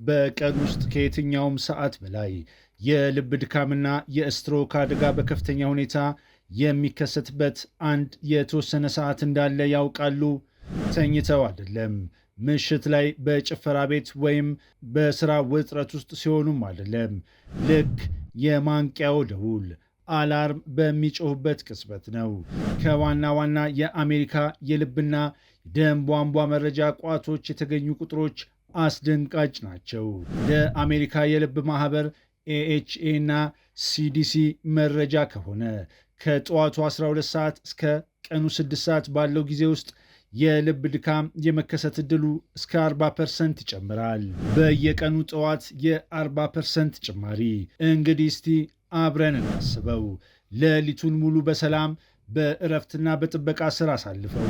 በቀን ውስጥ ከየትኛውም ሰዓት በላይ የልብ ድካምና የስትሮክ አደጋ በከፍተኛ ሁኔታ የሚከሰትበት አንድ የተወሰነ ሰዓት እንዳለ ያውቃሉ? ተኝተው አይደለም፣ ምሽት ላይ በጭፈራ ቤት ወይም በስራ ውጥረት ውስጥ ሲሆኑም አይደለም። ልክ የማንቂያው ደውል አላርም በሚጮህበት ቅጽበት ነው። ከዋና ዋና የአሜሪካ የልብና ደም ቧንቧ መረጃ ቋቶች የተገኙ ቁጥሮች አስደንጋጭ ናቸው። ለአሜሪካ የልብ ማህበር ኤኤችኤ እና ሲዲሲ መረጃ ከሆነ ከጠዋቱ 12 ሰዓት እስከ ቀኑ 6 ሰዓት ባለው ጊዜ ውስጥ የልብ ድካም የመከሰት ዕድሉ እስከ 40% ይጨምራል። በየቀኑ ጠዋት የ40% ጭማሪ። እንግዲህ እስቲ አብረን እናስበው። ሌሊቱን ሙሉ በሰላም በእረፍትና በጥበቃ ስር አሳልፈው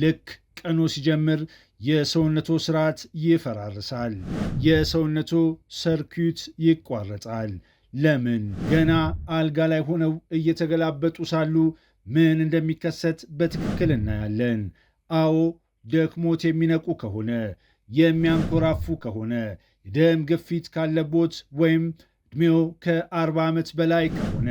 ልክ ቀኑ ሲጀምር የሰውነቶ ስርዓት ይፈራርሳል። የሰውነቶ ሰርኪዩት ይቋረጣል። ለምን? ገና አልጋ ላይ ሆነው እየተገላበጡ ሳሉ ምን እንደሚከሰት በትክክል እናያለን። አዎ፣ ደክሞት የሚነቁ ከሆነ፣ የሚያንኮራፉ ከሆነ፣ የደም ግፊት ካለቦት ወይም ዕድሜው ከ40 ዓመት በላይ ከሆነ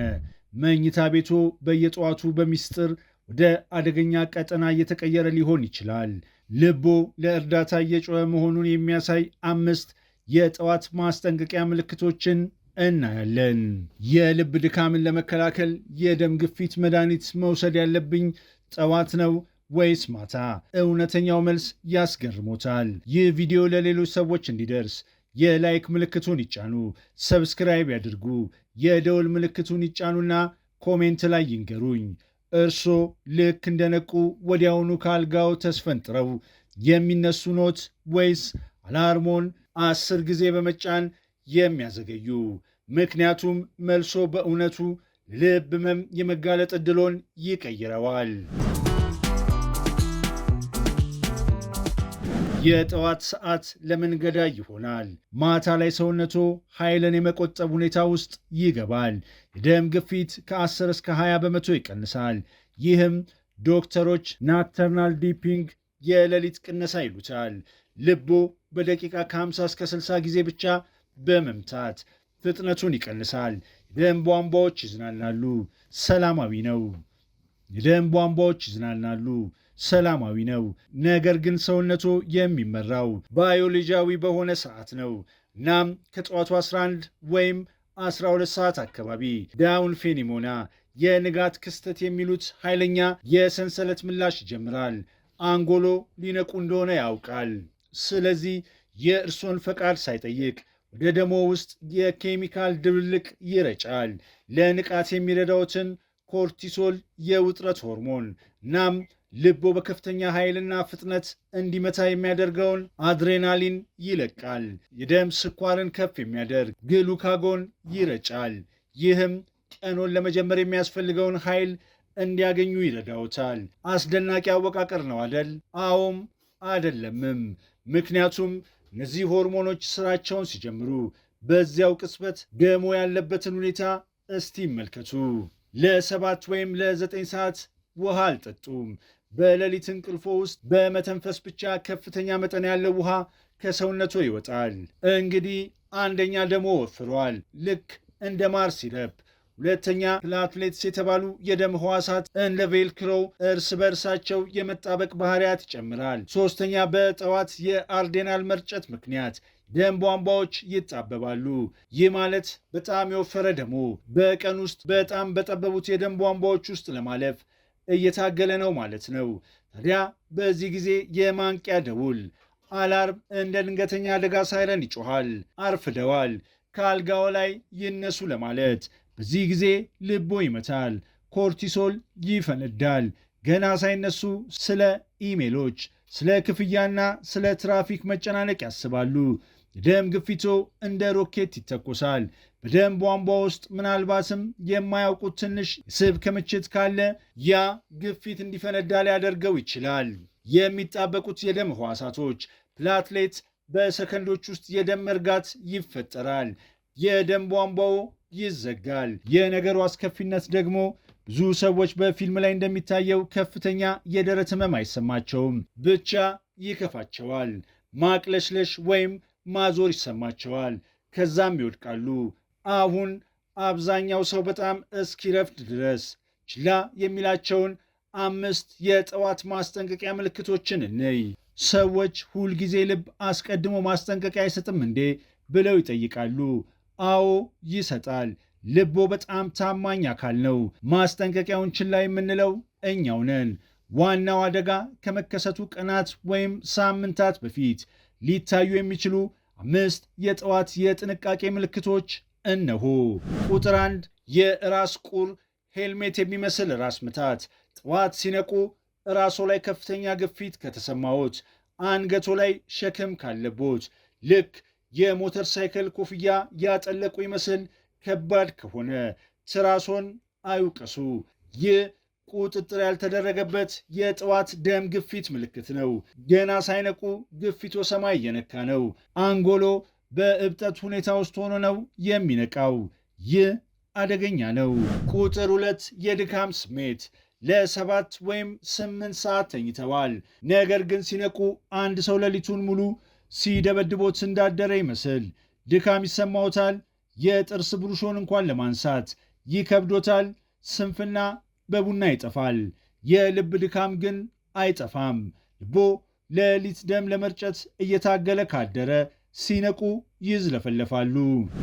መኝታ ቤቶ በየጠዋቱ በሚስጥር ወደ አደገኛ ቀጠና እየተቀየረ ሊሆን ይችላል። ልቦ ለእርዳታ እየጮኸ መሆኑን የሚያሳይ 5 የጠዋት ማስጠንቀቂያ ምልክቶችን እናያለን። የልብ ድካምን ለመከላከል የደም ግፊት መድኃኒት መውሰድ ያለብኝ ጠዋት ነው ወይስ ማታ? እውነተኛው መልስ ያስገርሞታል። ይህ ቪዲዮ ለሌሎች ሰዎች እንዲደርስ የላይክ ምልክቱን ይጫኑ፣ ሰብስክራይብ ያድርጉ፣ የደወል ምልክቱን ይጫኑና ኮሜንት ላይ ይንገሩኝ። እርሶ ልክ እንደነቁ ወዲያውኑ ከአልጋው ተስፈንጥረው የሚነሱ ኖት ወይስ አላርሞን 10 ጊዜ በመጫን የሚያዘገዩ? ምክንያቱም መልሶ በእውነቱ ልብ ህመም የመጋለጥ ዕድሎን ይቀይረዋል። የጠዋት ሰዓት ለምን ገዳይ ይሆናል? ማታ ላይ ሰውነቶ ኃይልን የመቆጠብ ሁኔታ ውስጥ ይገባል። የደም ግፊት ከ10 እስከ 20 በመቶ ይቀንሳል። ይህም ዶክተሮች ናክተርናል ዲፒንግ የሌሊት ቅነሳ ይሉታል። ልቦ በደቂቃ ከ50 እስከ 60 ጊዜ ብቻ በመምታት ፍጥነቱን ይቀንሳል። የደም ቧንቧዎች ይዝናናሉ። ሰላማዊ ነው። የደም ቧንቧዎች ይዝናናሉ። ሰላማዊ ነው። ነገር ግን ሰውነቶ የሚመራው ባዮሎጂያዊ በሆነ ሰዓት ነው። እናም ከጠዋቱ 11 ወይም 12 ሰዓት አካባቢ ዳውን ፌኒሞና የንጋት ክስተት የሚሉት ኃይለኛ የሰንሰለት ምላሽ ይጀምራል። አንጎሎ ሊነቁ እንደሆነ ያውቃል። ስለዚህ የእርሶን ፈቃድ ሳይጠይቅ ወደ ደሞ ውስጥ የኬሚካል ድብልቅ ይረጫል። ለንቃት የሚረዳውትን ኮርቲሶል የውጥረት ሆርሞን እናም ልቦ በከፍተኛ ኃይልና ፍጥነት እንዲመታ የሚያደርገውን አድሬናሊን ይለቃል። የደም ስኳርን ከፍ የሚያደርግ ግሉካጎን ይረጫል። ይህም ቀኖን ለመጀመር የሚያስፈልገውን ኃይል እንዲያገኙ ይረዳውታል። አስደናቂ አወቃቀር ነው አደል? አዎም አደለምም። ምክንያቱም እነዚህ ሆርሞኖች ስራቸውን ሲጀምሩ በዚያው ቅጽበት ደሞ ያለበትን ሁኔታ እስቲ ይመልከቱ። ለ7 ወይም ለ9 ሰዓት ውሃ አልጠጡም። በሌሊት እንቅልፎ ውስጥ በመተንፈስ ብቻ ከፍተኛ መጠን ያለው ውሃ ከሰውነቶ ይወጣል። እንግዲህ አንደኛ ደሞ ወፍሯል፣ ልክ እንደ ማር ሲረፕ። ሁለተኛ ፕላትሌትስ የተባሉ የደም ህዋሳት እንደ ቬልክሮው እርስ በእርሳቸው የመጣበቅ ባህሪያት ይጨምራል። ሶስተኛ በጠዋት የአርዴናል መርጨት ምክንያት ደም ቧንቧዎች ይጣበባሉ። ይህ ማለት በጣም የወፈረ ደሞ በቀን ውስጥ በጣም በጠበቡት የደም ቧንቧዎች ውስጥ ለማለፍ እየታገለ ነው ማለት ነው። ታዲያ በዚህ ጊዜ የማንቂያ ደውል አላርም እንደ ድንገተኛ አደጋ ሳይረን ይጮኋል። አርፍደዋል፣ ከአልጋው ላይ ይነሱ ለማለት። በዚህ ጊዜ ልቦ ይመታል፣ ኮርቲሶል ይፈነዳል። ገና ሳይነሱ ስለ ኢሜሎች፣ ስለ ክፍያና ስለ ትራፊክ መጨናነቅ ያስባሉ። የደም ግፊቶ እንደ ሮኬት ይተኮሳል። በደም ቧንቧ ውስጥ ምናልባትም የማያውቁት ትንሽ የስብ ክምችት ካለ ያ ግፊት እንዲፈነዳ ሊያደርገው ይችላል። የሚጣበቁት የደም ህዋሳቶች ፕላትሌት በሰከንዶች ውስጥ የደም መርጋት ይፈጠራል። የደም ቧንቧው ይዘጋል። የነገሩ አስከፊነት ደግሞ ብዙ ሰዎች በፊልም ላይ እንደሚታየው ከፍተኛ የደረት ህመም አይሰማቸውም፣ ብቻ ይከፋቸዋል። ማቅለሽለሽ ወይም ማዞር ይሰማቸዋል። ከዛም ይወድቃሉ። አሁን አብዛኛው ሰው በጣም እስኪረፍድ ድረስ ችላ የሚላቸውን 5 የጠዋት ማስጠንቀቂያ ምልክቶችን እንይ። ሰዎች ሁልጊዜ ልብ አስቀድሞ ማስጠንቀቂያ አይሰጥም እንዴ ብለው ይጠይቃሉ። አዎ ይሰጣል። ልቦ በጣም ታማኝ አካል ነው። ማስጠንቀቂያውን ችላ የምንለው እኛው ነን። ዋናው አደጋ ከመከሰቱ ቀናት ወይም ሳምንታት በፊት ሊታዩ የሚችሉ 5 የጠዋት የጥንቃቄ ምልክቶች እነሆ። ቁጥር 1 የራስ ቁር ሄልሜት የሚመስል ራስ ምታት። ጠዋት ሲነቁ ራሶ ላይ ከፍተኛ ግፊት ከተሰማዎት፣ አንገቶ ላይ ሸክም ካለቦት፣ ልክ የሞተር ሳይክል ኮፍያ ያጠለቁ ይመስል ከባድ ከሆነ ትራሶን አይውቀሱ። ይህ ቁጥጥር ያልተደረገበት የጠዋት ደም ግፊት ምልክት ነው። ገና ሳይነቁ ግፊቶ ሰማይ እየነካ ነው። አንጎሎ በእብጠት ሁኔታ ውስጥ ሆኖ ነው የሚነቃው። ይህ አደገኛ ነው። ቁጥር 2 የድካም ስሜት። ለ7 ወይም 8 ሰዓት ተኝተዋል። ነገር ግን ሲነቁ አንድ ሰው ሌሊቱን ሙሉ ሲደበድቦት እንዳደረ ይመስል ድካም ይሰማዎታል። የጥርስ ብሩሾን እንኳን ለማንሳት ይከብዶታል። ስንፍና በቡና ይጠፋል። የልብ ድካም ግን አይጠፋም። ልቦ ሌሊት ደም ለመርጨት እየታገለ ካደረ ሲነቁ ይዝለፈለፋሉ።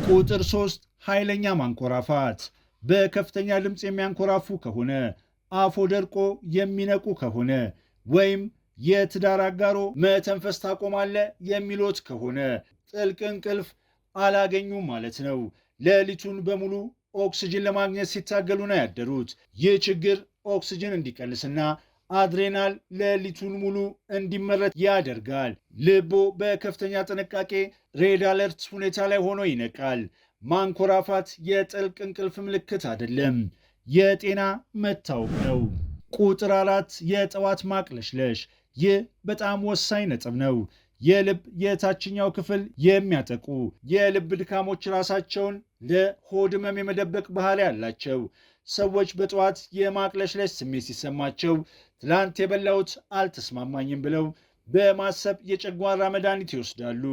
ቁጥር 3 ኃይለኛ ማንኮራፋት። በከፍተኛ ድምፅ የሚያንኮራፉ ከሆነ፣ አፎ ደርቆ የሚነቁ ከሆነ ወይም የትዳር አጋሮ መተንፈስ ታቆማለ የሚሎት ከሆነ ጥልቅ እንቅልፍ አላገኙም ማለት ነው። ሌሊቱን በሙሉ ኦክስጅን ለማግኘት ሲታገሉ ነው ያደሩት። ይህ ችግር ኦክስጅን እንዲቀንስና አድሬናል ሌሊቱን ሙሉ እንዲመረት ያደርጋል። ልቦ በከፍተኛ ጥንቃቄ ሬድ አለርት ሁኔታ ላይ ሆኖ ይነቃል። ማንኮራፋት የጥልቅ እንቅልፍ ምልክት አይደለም፣ የጤና መታወክ ነው። ቁጥር 4 የጠዋት ማቅለሽለሽ። ይህ በጣም ወሳኝ ነጥብ ነው። የልብ የታችኛው ክፍል የሚያጠቁ የልብ ድካሞች ራሳቸውን ለሆድ ህመም የመደበቅ ባህሪ ያላቸው። ሰዎች በጠዋት የማቅለሽለሽ ስሜት ሲሰማቸው ትላንት የበላሁት አልተስማማኝም ብለው በማሰብ የጨጓራ መድኃኒት ይወስዳሉ።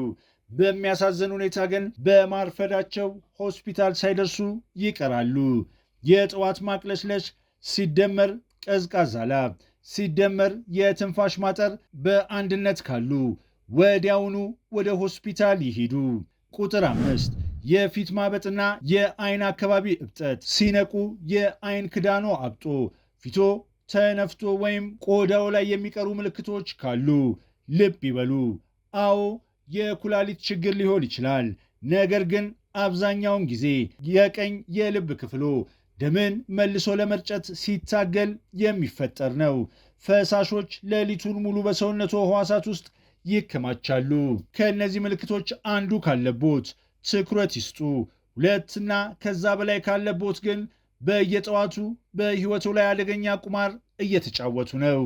በሚያሳዝን ሁኔታ ግን በማርፈዳቸው ሆስፒታል ሳይደርሱ ይቀራሉ። የጠዋት ማቅለሽለሽ ሲደመር ቀዝቃዛ ላብ ሲደመር የትንፋሽ ማጠር በአንድነት ካሉ ወዲያውኑ ወደ ሆስፒታል ይሂዱ። ቁጥር 5 የፊት ማበጥና የአይን አካባቢ እብጠት። ሲነቁ የአይን ክዳኖ አብጦ ፊቶ ተነፍቶ ወይም ቆዳው ላይ የሚቀሩ ምልክቶች ካሉ ልብ ይበሉ። አዎ የኩላሊት ችግር ሊሆን ይችላል። ነገር ግን አብዛኛውን ጊዜ የቀኝ የልብ ክፍሎ ደምን መልሶ ለመርጨት ሲታገል የሚፈጠር ነው። ፈሳሾች ሌሊቱን ሙሉ በሰውነቱ ሕዋሳት ውስጥ ይከማቻሉ። ከእነዚህ ምልክቶች አንዱ ካለቦት ትኩረት ይስጡ። 2 ከዛ በላይ ካለቦት ግን በየጠዋቱ በሕይወቱ ላይ አደገኛ ቁማር እየተጫወቱ ነው።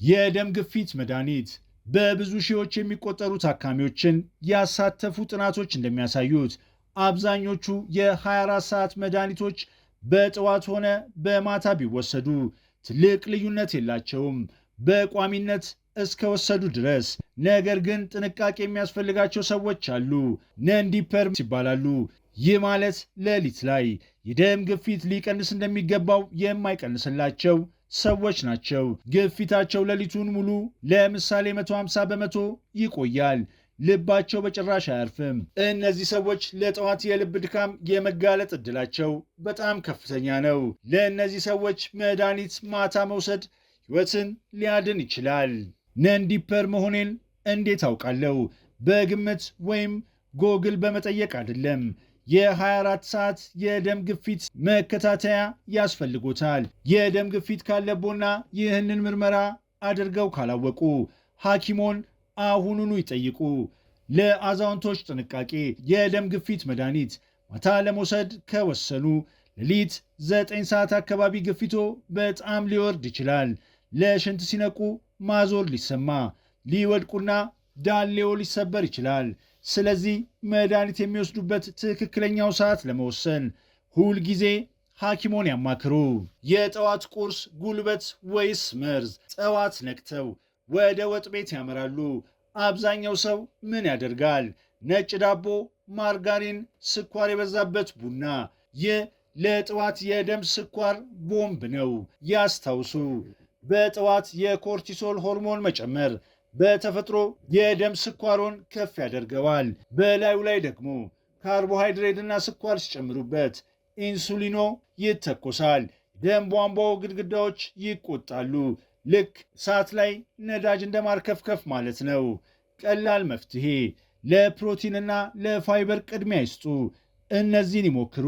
የደም ግፊት መድኃኒት። በብዙ ሺዎች የሚቆጠሩ ታካሚዎችን ያሳተፉ ጥናቶች እንደሚያሳዩት አብዛኞቹ የ24 ሰዓት መድኃኒቶች በጠዋት ሆነ በማታ ቢወሰዱ ትልቅ ልዩነት የላቸውም በቋሚነት እስከወሰዱ ድረስ። ነገር ግን ጥንቃቄ የሚያስፈልጋቸው ሰዎች አሉ። ነንዲፐርም ይባላሉ። ይህ ማለት ሌሊት ላይ የደም ግፊት ሊቀንስ እንደሚገባው የማይቀንስላቸው ሰዎች ናቸው። ግፊታቸው ሌሊቱን ሙሉ ለምሳሌ 150 በመቶ ይቆያል። ልባቸው በጭራሽ አያርፍም። እነዚህ ሰዎች ለጠዋት የልብ ድካም የመጋለጥ ዕድላቸው በጣም ከፍተኛ ነው። ለእነዚህ ሰዎች መድኃኒት ማታ መውሰድ ሕይወትን ሊያድን ይችላል። ነንዲፐር መሆኔን እንዴት አውቃለሁ? በግምት ወይም ጎግል በመጠየቅ አይደለም። የ24 ሰዓት የደም ግፊት መከታተያ ያስፈልጎታል። የደም ግፊት ካለቦና ይህንን ምርመራ አድርገው ካላወቁ ሐኪሞን አሁኑኑ ይጠይቁ። ለአዛውንቶች ጥንቃቄ የደም ግፊት መድኃኒት ማታ ለመውሰድ ከወሰኑ ሌሊት 9 ሰዓት አካባቢ ግፊቶ በጣም ሊወርድ ይችላል። ለሽንት ሲነቁ ማዞር ሊሰማ፣ ሊወድቁና ዳሌዎ ሊሰበር ይችላል። ስለዚህ መድኃኒት የሚወስዱበት ትክክለኛው ሰዓት ለመወሰን ሁልጊዜ ሐኪሞን ያማክሩ። የጠዋት ቁርስ ጉልበት ወይስ መርዝ? ጠዋት ነቅተው ወደ ወጥ ቤት ያመራሉ። አብዛኛው ሰው ምን ያደርጋል? ነጭ ዳቦ፣ ማርጋሪን፣ ስኳር የበዛበት ቡና። ይህ ለጠዋት የደም ስኳር ቦምብ ነው። ያስታውሱ፣ በጠዋት የኮርቲሶል ሆርሞን መጨመር በተፈጥሮ የደም ስኳሮን ከፍ ያደርገዋል። በላዩ ላይ ደግሞ ካርቦሃይድሬትና ስኳር ሲጨምሩበት ኢንሱሊኖ ይተኮሳል። ደም ቧንቧው ግድግዳዎች ይቆጣሉ። ልክ እሳት ላይ ነዳጅ እንደማርከፍከፍ ማለት ነው። ቀላል መፍትሄ፣ ለፕሮቲንና ለፋይበር ቅድሚያ ይስጡ። እነዚህን ይሞክሩ።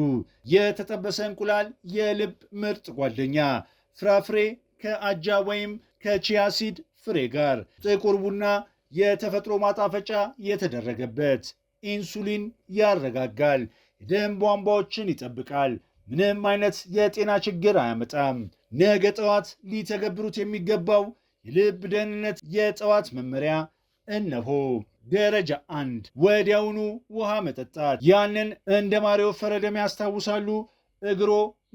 የተጠበሰ እንቁላል የልብ ምርጥ ጓደኛ። ፍራፍሬ ከአጃ ወይም ከቺያ ሲድ ፍሬ ጋር። ጥቁር ቡና የተፈጥሮ ማጣፈጫ የተደረገበት። ኢንሱሊን ያረጋጋል፣ የደም ቧንቧዎችን ይጠብቃል። ምንም አይነት የጤና ችግር አያመጣም። ነገ ጠዋት ሊተገብሩት የሚገባው የልብ ደህንነት የጠዋት መመሪያ እነሆ። ደረጃ 1 ወዲያውኑ ውሃ መጠጣት። ያንን እንደ ማሪዮ ፈረደም ያስታውሳሉ? እግሮ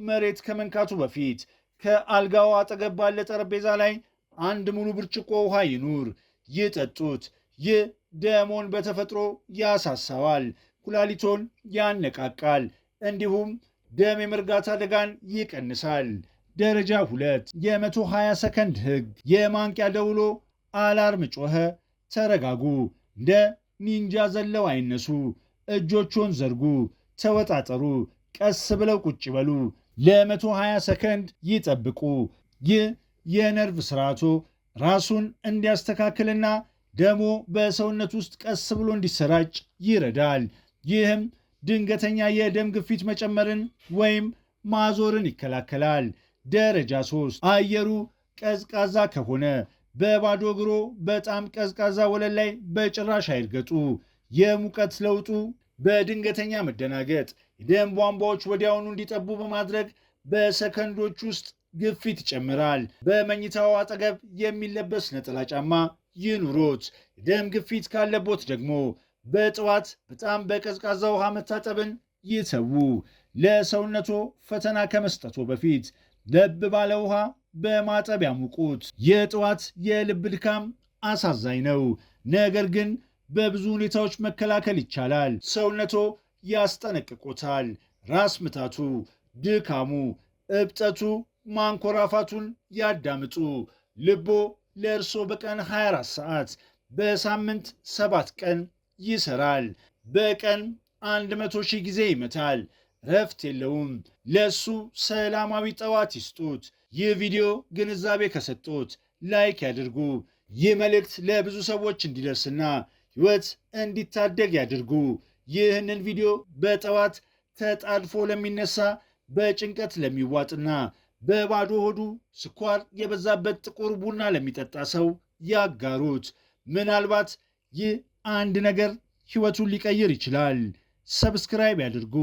መሬት ከመንካቱ በፊት ከአልጋው አጠገብ ባለ ጠረጴዛ ላይ አንድ ሙሉ ብርጭቆ ውሃ ይኑር፣ ይጠጡት። ይህ ደሞን በተፈጥሮ ያሳሳዋል፣ ኩላሊቶን ያነቃቃል፣ እንዲሁም ደም የመርጋት አደጋን ይቀንሳል። ደረጃ 2 የ120 ሰከንድ ህግ። የማንቂያ ደውሎ አላርም ጮኸ፣ ተረጋጉ። እንደ ኒንጃ ዘለው አይነሱ። እጆቹን ዘርጉ፣ ተወጣጠሩ፣ ቀስ ብለው ቁጭ በሉ። ለ120 ሰከንድ ይጠብቁ። ይህ የነርቭ ስርዓቶ ራሱን እንዲያስተካክልና ደሞ በሰውነት ውስጥ ቀስ ብሎ እንዲሰራጭ ይረዳል። ይህም ድንገተኛ የደም ግፊት መጨመርን ወይም ማዞርን ይከላከላል። ደረጃ 3 አየሩ ቀዝቃዛ ከሆነ በባዶ እግሮ በጣም ቀዝቃዛ ወለል ላይ በጭራሽ አይርገጡ። የሙቀት ለውጡ በድንገተኛ መደናገጥ የደም ቧንቧዎች ወዲያውኑ እንዲጠቡ በማድረግ በሰከንዶች ውስጥ ግፊት ይጨምራል። በመኝታው አጠገብ የሚለበስ ነጠላ ጫማ ይኑሮት። የደም ግፊት ካለቦት ደግሞ በጠዋት በጣም በቀዝቃዛ ውሃ መታጠብን ይተዉ። ለሰውነቶ ፈተና ከመስጠቶ በፊት ለብ ባለ ውሃ በማጠብ ያሙቁት። የጠዋት የልብ ድካም አሳዛኝ ነው፣ ነገር ግን በብዙ ሁኔታዎች መከላከል ይቻላል። ሰውነቶ ያስጠነቅቆታል። ራስ ምታቱ፣ ድካሙ፣ እብጠቱ፣ ማንኮራፋቱን ያዳምጡ። ልቦ ለእርሶ በቀን 24 ሰዓት በሳምንት 7 ቀን ይሰራል። በቀን 100 ሺህ ጊዜ ይመታል። ረፍት የለውም። ለሱ ሰላማዊ ጠዋት ይስጡት። ይህ ቪዲዮ ግንዛቤ ከሰጡት ላይክ ያድርጉ። ይህ መልእክት ለብዙ ሰዎች እንዲደርስና ሕይወት እንዲታደግ ያድርጉ። ይህንን ቪዲዮ በጠዋት ተጣድፎ ለሚነሳ፣ በጭንቀት ለሚዋጥና በባዶ ሆዱ ስኳር የበዛበት ጥቁር ቡና ለሚጠጣ ሰው ያጋሩት። ምናልባት ይህ አንድ ነገር ሕይወቱን ሊቀይር ይችላል። ሰብስክራይብ ያድርጉ።